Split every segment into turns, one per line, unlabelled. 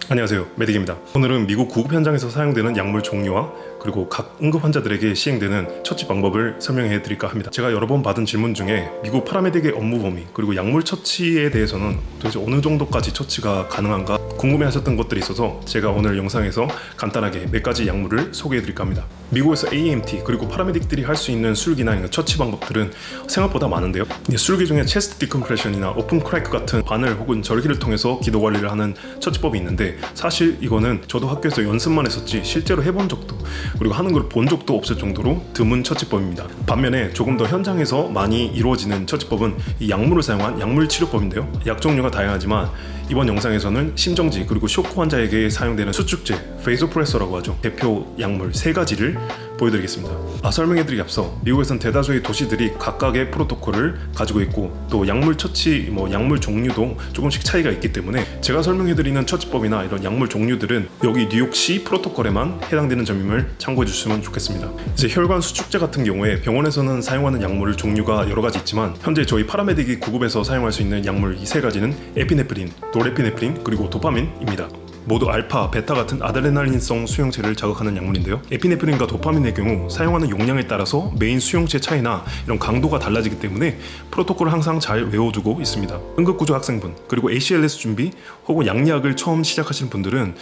안녕하세요, 메딕입니다. 오늘은 미국 구급 현장에서 사용되는 약물 종류와 그리고 각 응급 환자들에게 시행되는 처치 방법을 설명해 드릴까 합니다. 제가 여러 번 받은 질문 중에 미국 파라메딕의 업무 범위 그리고 약물 처치에 대해서는 도대체 어느 정도까지 처치가 가능한가 궁금해 하셨던 것들이 있어서 제가 오늘 영상에서 간단하게 몇 가지 약물을 소개해 드릴까 합니다. 미국에서 AMT 그리고 파라메딕들이 할 수 있는 술기나 처치 방법들은 생각보다 많은데요. 술기 중에 체스트 디컴프레션이나 오픈 크래크 같은 바늘 혹은 절기를 통해서 기도 관리를 하는 처치법이 있는데 사실 이거는 저도 학교에서 연습만 했었지 실제로 해본 적도 그리고 하는 걸 본 적도 없을 정도로 드문 처치법입니다. 반면에 조금 더 현장에서 많이 이루어지는 처치법은 이 약물을 사용한 약물 치료법인데요. 약 종류가 다양하지만 이번 영상에서는 심정지 그리고 쇼크 환자에게 사용되는 수축제 베이소프레서라고 하죠. 대표 약물 3가지를 보여드리겠습니다. 설명해드리기 앞서 미국에선 대다수의 도시들이 각각의 프로토콜을 가지고 있고 또 약물 처치, 약물 종류도 조금씩 차이가 있기 때문에 제가 설명해드리는 처치법이나 이런 약물 종류들은 여기 뉴욕시 프로토콜에만 해당되는 점임을 참고해 주시면 좋겠습니다. 이제 혈관 수축제 같은 경우에 병원에서는 사용하는 약물 종류가 여러 가지 있지만 현재 저희 파라메딕이 구급에서 사용할 수 있는 약물 이 3가지는 에피네프린, 노레피네프린 그리고 도파민입니다. 모두 알파, 베타 같은 아드레날린성 수용체를 자극하는 약물인데요. 에피네프린과 도파민의 경우 사용하는 용량에 따라서 메인 수용체 차이나 이런 강도가 달라지기 때문에 프로토콜을 항상 잘 외워두고 있습니다. 응급구조 학생분 그리고 ACLS 준비 혹은 양리학을 처음 시작하시는 분들은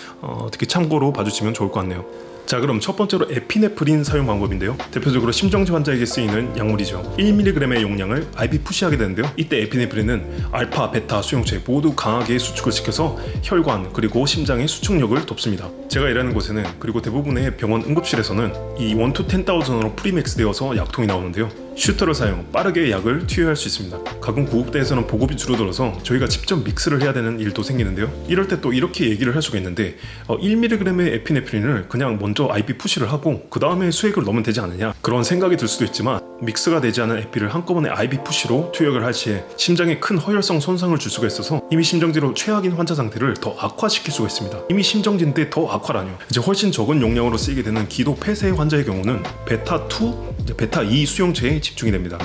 특히 참고로 봐주시면 좋을 것 같네요. 자, 그럼 첫 번째로 에피네프린 사용 방법인데요. 대표적으로 심정지 환자에게 쓰이는 약물이죠. 1mg의 용량을 IV 푸시하게 되는데요. 이때 에피네프린은 알파, 베타 수용체 모두 강하게 수축을 시켜서 혈관 그리고 심장의 수축력을 돕습니다. 제가 일하는 곳에는 그리고 대부분의 병원 응급실에서는 이 1 to 10,000으로 프리맥스 되어서 약통이 나오는데요. 슈터를 사용, 빠르게 약을 투여할 수 있습니다. 가끔 구급대에서는 보급이 줄어들어서 저희가 직접 믹스를 해야 되는 일도 생기는데요. 이럴 때 또 이렇게 얘기를 할 수가 있는데 1mg의 에피네프린을 그냥 먼저 IV 푸시를 하고 그 다음에 수액을 넣으면 되지 않느냐 그런 생각이 들 수도 있지만 믹스가 되지 않은 에피를 한꺼번에 IV 푸시로 투여를 할 시에 심장에 큰 허혈성 손상을 줄 수가 있어서 이미 심정지로 최악인 환자 상태를 더 악화시킬 수가 있습니다. 이미 심정지인데 더 악화라뇨. 이제 훨씬 적은 용량으로 쓰이게 되는 기도 폐쇄 환자의 경우는 베타2, 베타2 수용체에 집중이 됩니다.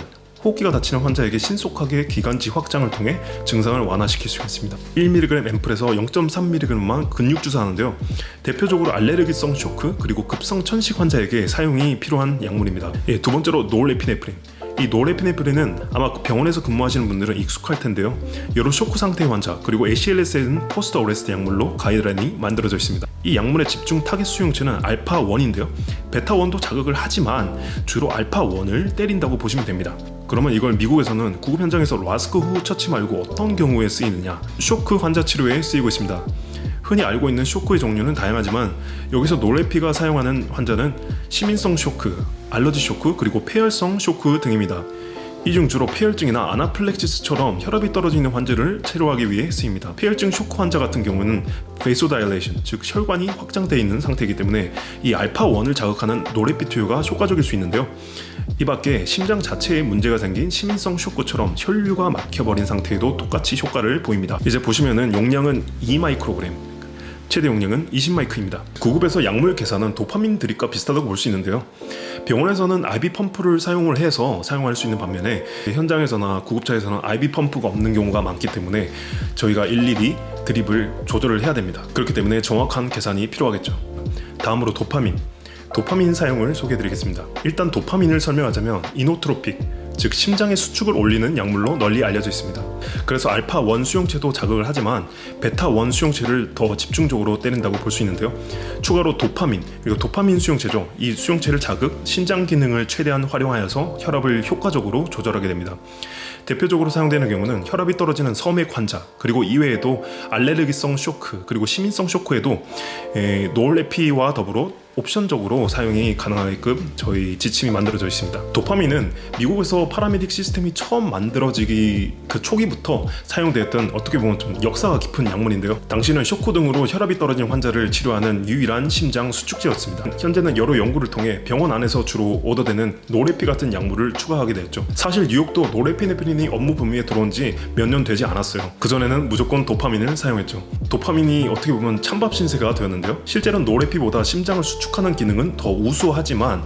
호흡기가 다치는 환자에게 신속하게 기관지 확장을 통해 증상을 완화시킬 수가 있습니다. 1mg 앰플에서 0.3mg만 근육 주사하는데요. 대표적으로 알레르기성 쇼크 그리고 급성 천식 환자에게 사용이 필요한 약물입니다. 두 번째로 노르에피네프린. 이 노르에피네프린은 아마 병원에서 근무하시는 분들은 익숙할 텐데요. 여러 쇼크 상태의 환자 그리고 ACLS에는 포스트 어레스트 약물로 가이드라인이 만들어져 있습니다. 이 약물의 집중 타겟 수용체는 알파1인데요. 베타1도 자극을 하지만 주로 알파1을 때린다고 보시면 됩니다. 그러면 이걸 미국에서는 구급 현장에서 라스크 후 처치 말고 어떤 경우에 쓰이느냐? 쇼크 환자 치료에 쓰이고 있습니다. 흔히 알고 있는 쇼크의 종류는 다양하지만 여기서 노레피가 사용하는 환자는 시민성 쇼크, 알러지 쇼크 그리고 폐혈성 쇼크 등입니다. 이 중 주로 폐혈증이나 아나플렉시스처럼 혈압이 떨어지는 환자를 치료하기 위해 쓰입니다. 폐혈증 쇼크 환자 같은 경우는 베이소다일레이션, 즉 혈관이 확장되어 있는 상태이기 때문에 이 알파1을 자극하는 노레피 투여가 효과적일 수 있는데요. 이 밖에 심장 자체에 문제가 생긴 시민성 쇼크처럼 혈류가 막혀버린 상태에도 똑같이 효과를 보입니다. 이제 보시면은 용량은 2마이크로그램, 최대 용량은 20마이크입니다. 구급에서 약물 계산은 도파민 드립과 비슷하다고 볼 수 있는데요. 병원에서는 IV 펌프를 사용을 해서 사용할 수 있는 반면에 현장에서나 구급차에서는 IV 펌프가 없는 경우가 많기 때문에 저희가 일일이 드립을 조절을 해야 됩니다. 그렇기 때문에 정확한 계산이 필요하겠죠. 다음으로 도파민 사용을 소개해드리겠습니다. 일단 도파민을 설명하자면 이노트로픽, 즉 심장의 수축을 올리는 약물로 널리 알려져 있습니다. 그래서 알파1 수용체도 자극을 하지만 베타1 수용체를 더 집중적으로 때린다고 볼 수 있는데요. 추가로 도파민, 그리고 도파민 수용체죠. 이 수용체를 자극, 신장 기능을 최대한 활용하여서 혈압을 효과적으로 조절하게 됩니다. 대표적으로 사용되는 경우는 혈압이 떨어지는 섬액 환자, 그리고 이외에도 알레르기성 쇼크, 그리고 시민성 쇼크에도 노르에피와 더불어 옵션적으로 사용이 가능하게끔 저희 지침이 만들어져 있습니다. 도파민은 미국에서 파라메딕 시스템이 처음 만들어지기 그 초기부터 사용되었던 어떻게 보면 좀 역사가 깊은 약물인데요. 당시는 쇼크 등으로 혈압이 떨어진 환자를 치료하는 유일한 심장 수축제였습니다. 현재는 여러 연구를 통해 병원 안에서 주로 오더되는 노레피 같은 약물을 추가하게 되었죠. 사실 뉴욕도 노레피네프린이 업무 범위에 들어온 지 몇 년 되지 않았어요. 그전에는 무조건 도파민을 사용했죠. 도파민이 어떻게 보면 찬밥 신세가 되었는데요. 실제로는 노레피보다 심장을 수축하는 기능은 더 우수하지만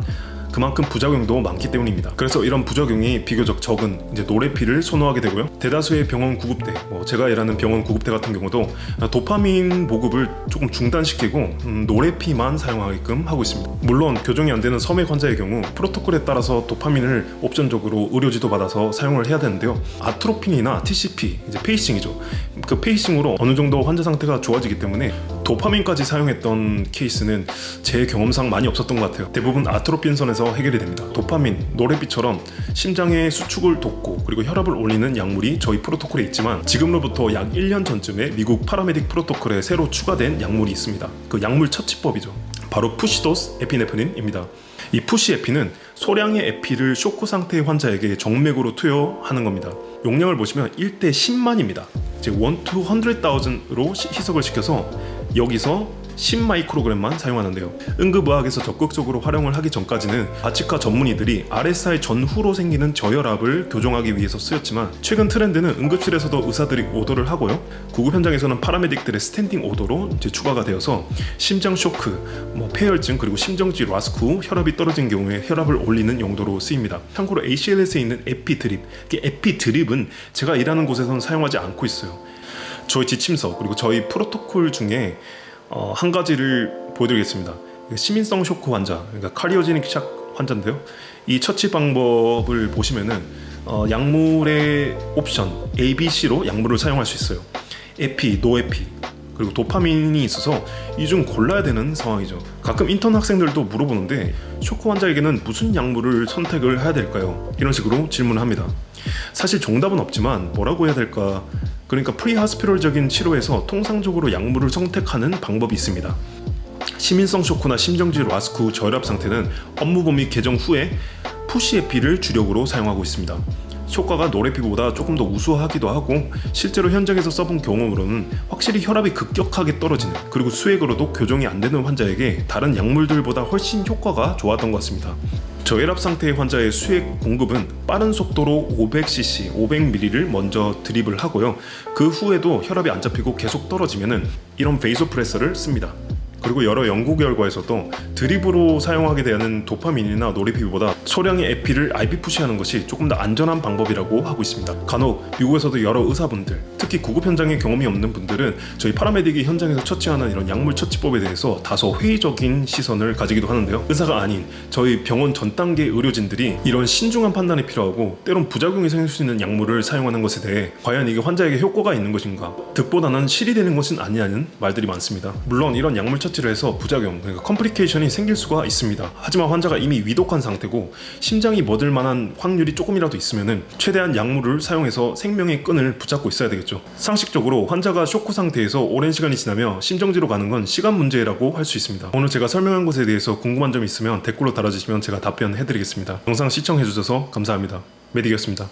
그만큼 부작용도 많기 때문입니다. 그래서 이런 부작용이 비교적 적은 이제 노래피를 선호하게 되고요. 대다수의 병원 구급대, 제가 일하는 병원 구급대 같은 경우도 도파민 보급을 조금 중단시키고 노래피만 사용하게끔 하고 있습니다. 물론 교정이 안 되는 섬액 환자의 경우 프로토콜에 따라서 도파민을 옵션적으로 의료 지도 받아서 사용을 해야 되는데요. 아트로핀이나 TCP, 이제 페이싱이죠. 그 페이싱으로 어느 정도 환자 상태가 좋아지기 때문에 도파민까지 사용했던 케이스는 제 경험상 많이 없었던 것 같아요. 대부분 아트로핀 선에서 해결이 됩니다. 도파민, 노래피처럼 심장의 수축을 돕고 그리고 혈압을 올리는 약물이 저희 프로토콜에 있지만 지금로부터 약 1년 전쯤에 미국 파라메딕 프로토콜에 새로 추가된 약물이 있습니다. 그 약물 처치법이죠. 바로 푸시도스 에피네프린입니다. 이 푸시에피는 소량의 에피를 쇼크 상태의 환자에게 정맥으로 투여하는 겁니다. 용량을 보시면 1대 10만입니다. 즉 1 to 100,000으로 희석을 시켜서 여기서 10마이크로그램만 사용하는데요. 응급의학에서 적극적으로 활용을 하기 전까지는 바치카 전문의들이 RSI 전후로 생기는 저혈압을 교정하기 위해서 쓰였지만 최근 트렌드는 응급실에서도 의사들이 오더를 하고요. 구급 현장에서는 파라메딕들의 스탠딩 오더로 이제 추가가 되어서 심장 쇼크, 폐혈증 그리고 심정지 라스크 후 혈압이 떨어진 경우에 혈압을 올리는 용도로 쓰입니다. 참고로 ACLS에 있는 에피드립, 에피드립은 제가 일하는 곳에서는 사용하지 않고 있어요. 저희 지침서 그리고 저희 프로토콜 중에 한 가지를 보여드리겠습니다. 시민성 쇼크 환자, 그러니까 카리오제닉 샥 환자인데요. 이 처치 방법을 보시면은 약물의 옵션 A, B, C로 약물을 사용할 수 있어요. 에피, 노에피, 그리고 도파민이 있어서 이 중 골라야 되는 상황이죠. 가끔 인턴 학생들도 물어보는데 쇼크 환자에게는 무슨 약물을 선택을 해야 될까요? 이런 식으로 질문을 합니다. 사실 정답은 없지만 뭐라고 해야 될까? 그러니까 프리하스피럴적인 치료에서 통상적으로 약물을 선택하는 방법이 있습니다. 시민성 쇼크나 심정지 라스크 후 저혈압 상태는 업무 범위 개정 후에 푸시에피를 주력으로 사용하고 있습니다. 효과가 노래피보다 조금 더 우수하기도 하고 실제로 현장에서 써본 경험으로는 확실히 혈압이 급격하게 떨어지는 그리고 수액으로도 교정이 안 되는 환자에게 다른 약물들보다 훨씬 효과가 좋았던 것 같습니다. 저혈압 상태의 환자의 수액 공급은 빠른 속도로 500cc, 500ml를 먼저 드립을 하고요. 그 후에도 혈압이 안 잡히고 계속 떨어지면은 이런 베이소프레서를 씁니다. 그리고 여러 연구 결과에서도 드립으로 사용하게 되는 도파민이나 노래피보다 소량의 에피를 IV 푸시하는 것이 조금 더 안전한 방법이라고 하고 있습니다. 간혹 미국에서도 여러 의사분들, 특히 구급 현장에 경험이 없는 분들은 저희 파라메딕이 현장에서 처치하는 이런 약물 처치법에 대해서 다소 회의적인 시선을 가지기도 하는데요. 의사가 아닌 저희 병원 전 단계 의료진들이 이런 신중한 판단이 필요하고 때론 부작용이 생길 수 있는 약물을 사용하는 것에 대해 과연 이게 환자에게 효과가 있는 것인가, 득보다는 실이 되는 것은 아니냐는 말들이 많습니다. 물론 이런 약물 처치를 해서 부작용, 그러니까 컴플리케이션이 생길 수가 있습니다. 하지만 환자가 이미 위독한 상태고 심장이 멎을 만한 확률이 조금이라도 있으면은 최대한 약물을 사용해서 생명의 끈을 붙잡고 있어야 되겠죠. 상식적으로 환자가 쇼크 상태에서 오랜 시간이 지나며 심정지로 가는 건 시간 문제라고 할 수 있습니다. 오늘 제가 설명한 것에 대해서 궁금한 점이 있으면 댓글로 달아주시면 제가 답변해드리겠습니다. 영상 시청해주셔서 감사합니다. 메딕이었습니다.